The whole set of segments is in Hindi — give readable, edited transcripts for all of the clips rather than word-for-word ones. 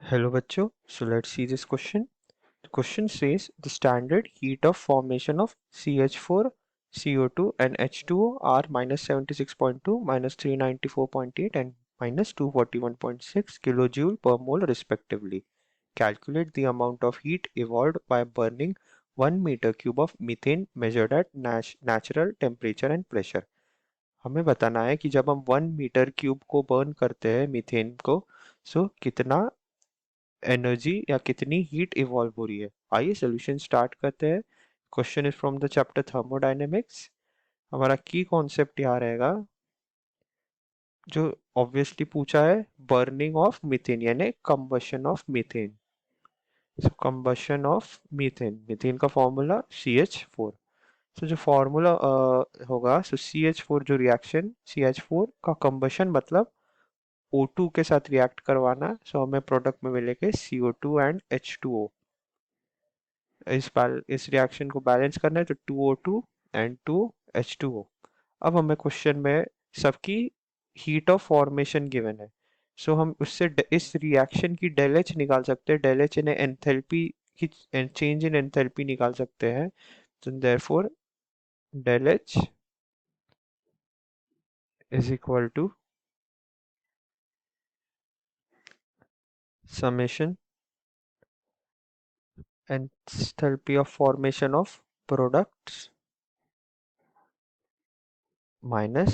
Hello bachcho, so let's see this question. The question says the standard heat of formation of CH4, CO2 and H2O are minus 76.2, minus 394.8 and minus 241.6 kilojoule per mole respectively. Calculate the amount of heat evolved by burning 1 meter cube of methane measured at natural temperature and pressure. हमें बताना है कि जब हम 1 मीटर क्यूब को बर्न करते हैं मीथेन को, सो कितना एनर्जी या कितनी हीट इवॉल्व हो रही है। आइए सोल्यूशन स्टार्ट करते हैं। Question is from the chapter thermodynamics. हमारा की कॉन्सेप्ट यहाँ रहेगा जो ऑब्वियसली पूछा है, बर्निंग ऑफ मीथेन यानी combustion of methane. So combustion of methane, methane का फॉर्मूला CH4। तो जो फॉर्मूला होगा, सो CH4 जो रिएक्शन, CH4 का कंबशन मतलब O2 के साथ रिएक्ट करवाना। सो हमें प्रोडक्ट में मिलेगा CO2 एंड H2O। इस रिएक्शन को बैलेंस करना है तो 2O2 एंड 2H2O। अब हमें क्वेश्चन में सबकी हीट ऑफ फॉर्मेशन गिवन है। सो हम उससे इस रिएक्शन की डेल एच निकाल सकते हैं। डेल एच यानी एंथैल्पी की चेंज इन एंथैल्पी निकाल सकते हैं। तो therefore del H is equal to summation enthalpy of formation of products minus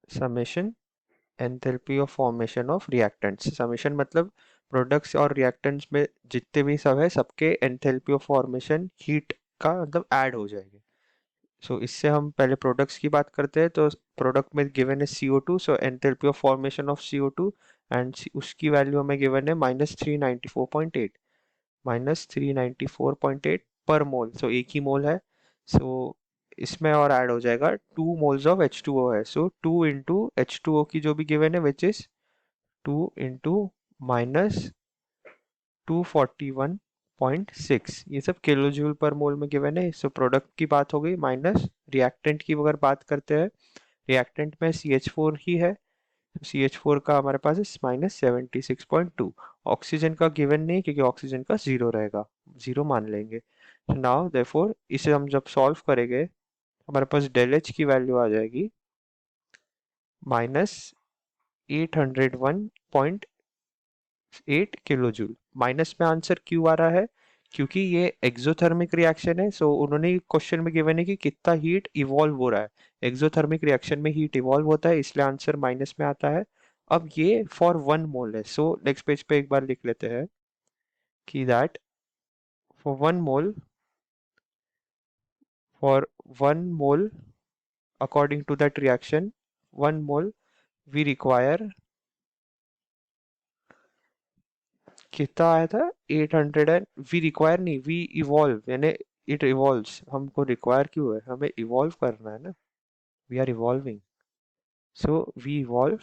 summation enthalpy of formation of reactants. Summation मतलब प्रोडक्ट्स और रिएक्टेंट्स में जितने भी सब है सबके एंथैल्पी ऑफ फॉर्मेशन हीट का मतलब ऐड हो जाएंगे। सो इससे हम पहले प्रोडक्ट्स की बात करते हैं। तो प्रोडक्ट में गिवन है CO2, so enthalpy of formation of CO2 and उसकी वैल्यू हमें गिवन है -394.8, -394.8 पर मोल। सो एक ही मोल है। सो इसमें और ऐड हो जाएगा 2 मोल्स ऑफ H2O है। सो 2 इंटू H2O की जो भी गिवन है विच इज 2 इंटू माइनस 241.6, ये सब किलो जूल पर मोल में गिवन है। सो प्रोडक्ट की बात हो गई। माइनस रिएक्टेंट की अगर बात करते हैं, रिएक्टेंट में CH4 ही है। CH4 का हमारे पास है -76.2। ऑक्सीजन का गिवन नहीं क्योंकि ऑक्सीजन का जीरो रहेगा, जीरो मान लेंगे। नाउ देयरफॉर इसे हम जब सॉल्व करेंगे हमारे पास डेल एच की वैल्यू आ जाएगी -801.8 किलो जूल। माइनस में आंसर क्यों आ रहा है? क्योंकि ये एक्सोथर्मिक रिएक्शन है। सो उन्होंने क्वेश्चन में गिवन है कि कितना हीट इवॉल्व हो रहा है। एक्सोथर्मिक रिएक्शन में हीट इवॉल्व होता है, इसलिए आंसर माइनस में आता है। अब ये फॉर 1 मोल है। सो नेक्स्ट पेज पे एक बार लिख लेते हैं कि that for 1 mole, for 1 mole according to that reaction, 1 mole we require, कितना आया था 800 एंड वी रिक्वायर नहीं, वी इवॉल्व यानी इट इवॉल्व्स। हमको रिक्वायर क्यों है? हमें इवॉल्व करना है ना, we are evolving. So we evolve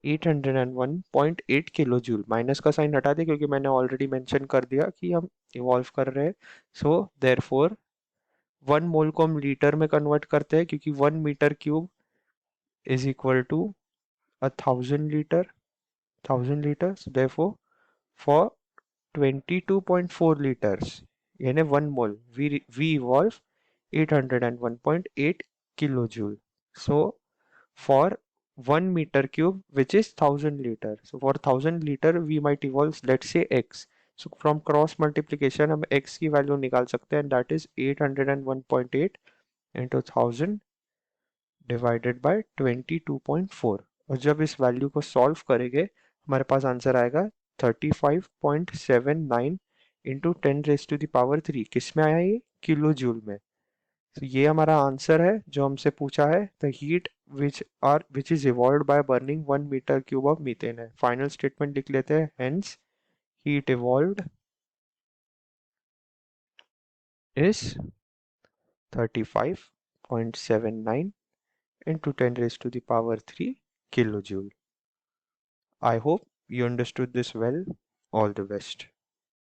801.8 kilo joule. Minus का साइन हटा दे क्योंकि मैंने ऑलरेडी मेंशन कर दिया कि हम इवॉल्व कर रहे हैं। सो देयरफॉर 1 मोल को हम लीटर में कन्वर्ट करते हैं क्योंकि 1 metre cube is equal to 1000 litre, 1000 liters। Therefore for 22.4 liters यानी 1 mole we evolve 801.8 kilojoule. So for 1 meter cube which is 1000 liter, so for 1000 liter we might evolve, let's say x. So from cross multiplication हम x की वैल्यू निकाल सकते हैं, and that is 801.8 into 1000 divided by 22.4। और जब इस वैल्यू को सॉल्व करेंगे हमारे पास आंसर आएगा 35.79 इंटू 10⁻³ किस में आया? ये किलो जूल में। तो ये हमारा आंसर है जो हमसे पूछा है। The heat which is evolved by burning 1 metre cube of methane है। फाइनल स्टेटमेंट लिख लेते हैं। Hence heat evolved is 35.79 into 10⁻³ kilojoule. I hope you understood this well. All the best.